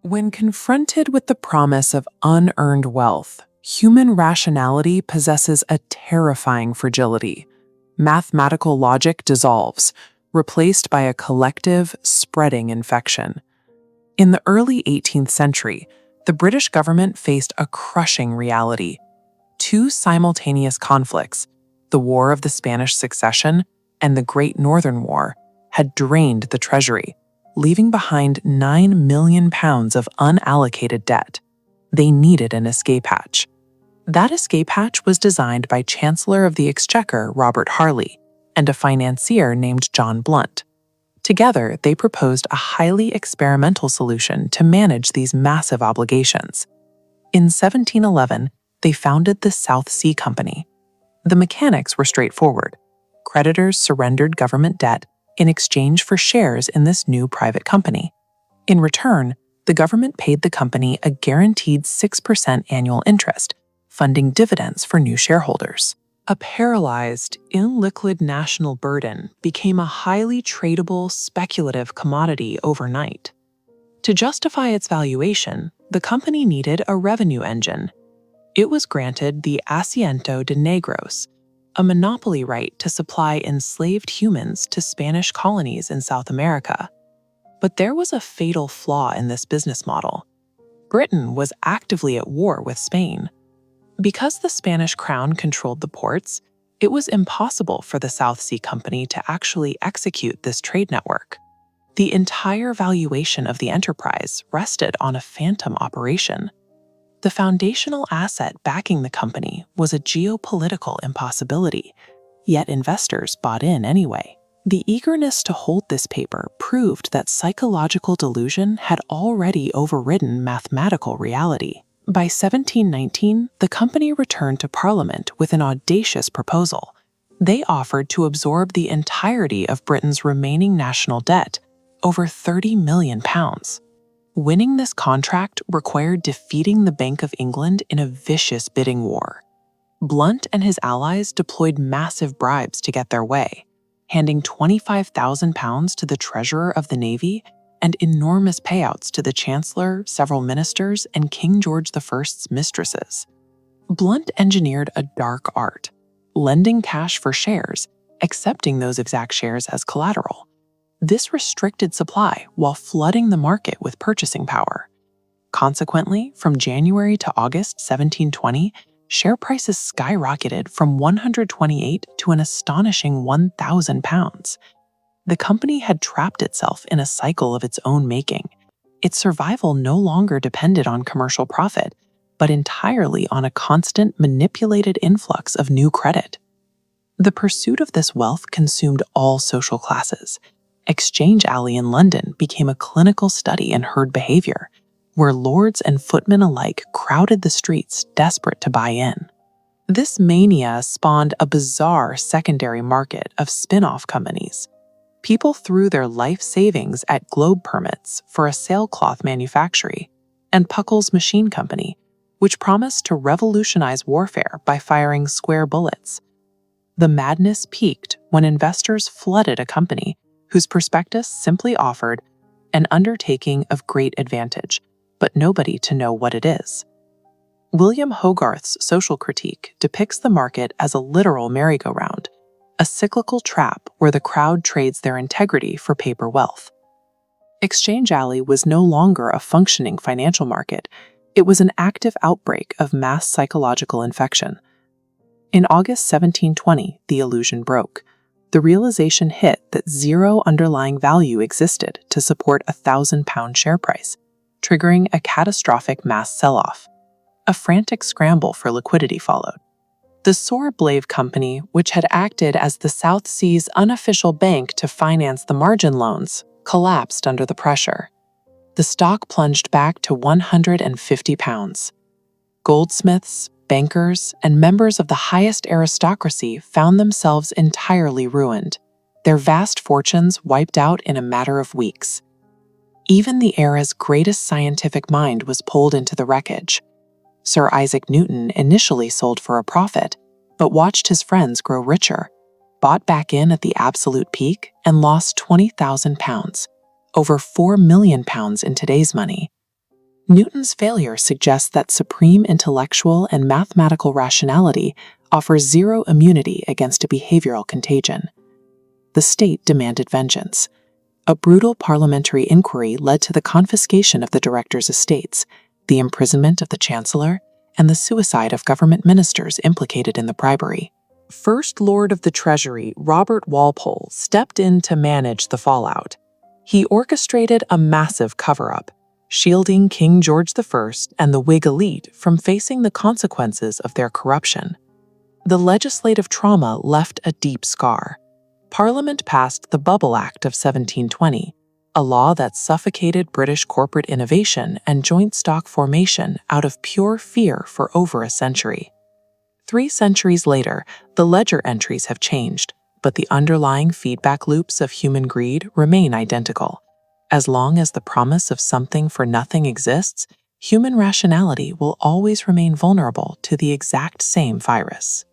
When confronted with the promise of unearned wealth, human rationality possesses a terrifying fragility. Mathematical logic dissolves, replaced by a collective, spreading infection. In the early 18th century, the British government faced a crushing reality. Two simultaneous conflicts, the War of the Spanish Succession and the Great Northern War, had drained the treasury, leaving behind £9 million of unallocated debt. They needed an escape hatch. That escape hatch was designed by Chancellor of the Exchequer Robert Harley and a financier named John Blunt. Together, they proposed a highly experimental solution to manage these massive obligations. In 1711, they founded the South Sea Company. The mechanics were straightforward. Creditors surrendered government debt in exchange for shares in this new private company. In return, the government paid the company a guaranteed 6% annual interest, funding dividends for new shareholders. A paralyzed, illiquid national burden became a highly tradable, speculative commodity overnight. To justify its valuation, the company needed a revenue engine. It was granted the Asiento de Negros, a monopoly right to supply enslaved humans to Spanish colonies in South America. But there was a fatal flaw in this business model. Britain was actively at war with Spain. Because the Spanish crown controlled the ports, it was impossible for the South Sea Company to actually execute this trade network. The entire valuation of the enterprise rested on a phantom operation. The foundational asset backing the company was a geopolitical impossibility, yet investors bought in anyway. The eagerness to hold this paper proved that psychological delusion had already overridden mathematical reality. By 1719, the company returned to Parliament with an audacious proposal. They offered to absorb the entirety of Britain's remaining national debt, over £30 million. Winning this contract required defeating the Bank of England in a vicious bidding war. Blunt and his allies deployed massive bribes to get their way, handing £25,000 to the Treasurer of the Navy and enormous payouts to the Chancellor, several ministers, and King George I's mistresses. Blunt engineered a dark art, lending cash for shares, accepting those exact shares as collateral. This restricted supply while flooding the market with purchasing power. Consequently, from January to August 1720, share prices skyrocketed from £128 to an astonishing £1,000. The company had trapped itself in a cycle of its own making. Its survival no longer depended on commercial profit, but entirely on a constant, manipulated influx of new credit. The pursuit of this wealth consumed all social classes. Exchange Alley in London became a clinical study in herd behavior, where lords and footmen alike crowded the streets desperate to buy in. This mania spawned a bizarre secondary market of spin-off companies. People threw their life savings at Globe Permits for a sailcloth manufactory, and Puckle's Machine Company, which promised to revolutionize warfare by firing square bullets. The madness peaked when investors flooded a company whose prospectus simply offered an undertaking of great advantage, but nobody to know what it is. William Hogarth's social critique depicts the market as a literal merry-go-round, a cyclical trap where the crowd trades their integrity for paper wealth. Exchange Alley was no longer a functioning financial market, it was an active outbreak of mass psychological infection. In August 1720, the illusion broke. The realization hit that zero underlying value existed to support a £1,000 share price, triggering a catastrophic mass sell-off. A frantic scramble for liquidity followed. The Sorblave Company, which had acted as the South Sea's unofficial bank to finance the margin loans, collapsed under the pressure. The stock plunged back to £150. Goldsmiths, bankers, and members of the highest aristocracy found themselves entirely ruined, their vast fortunes wiped out in a matter of weeks. Even the era's greatest scientific mind was pulled into the wreckage. Sir Isaac Newton initially sold for a profit, but watched his friends grow richer, bought back in at the absolute peak, and lost £20,000, over £4 million in today's money. Newton's failure suggests that supreme intellectual and mathematical rationality offers zero immunity against a behavioral contagion. The state demanded vengeance. A brutal parliamentary inquiry led to the confiscation of the directors' estates, the imprisonment of the chancellor, and the suicide of government ministers implicated in the bribery. First Lord of the Treasury Robert Walpole stepped in to manage the fallout. He orchestrated a massive cover-up, shielding King George I and the Whig elite from facing the consequences of their corruption. The legislative trauma left a deep scar. Parliament passed the Bubble Act of 1720, a law that suffocated British corporate innovation and joint stock formation out of pure fear for over a century. 3 centuries later, the ledger entries have changed, but the underlying feedback loops of human greed remain identical. As long as the promise of something for nothing exists, human rationality will always remain vulnerable to the exact same virus.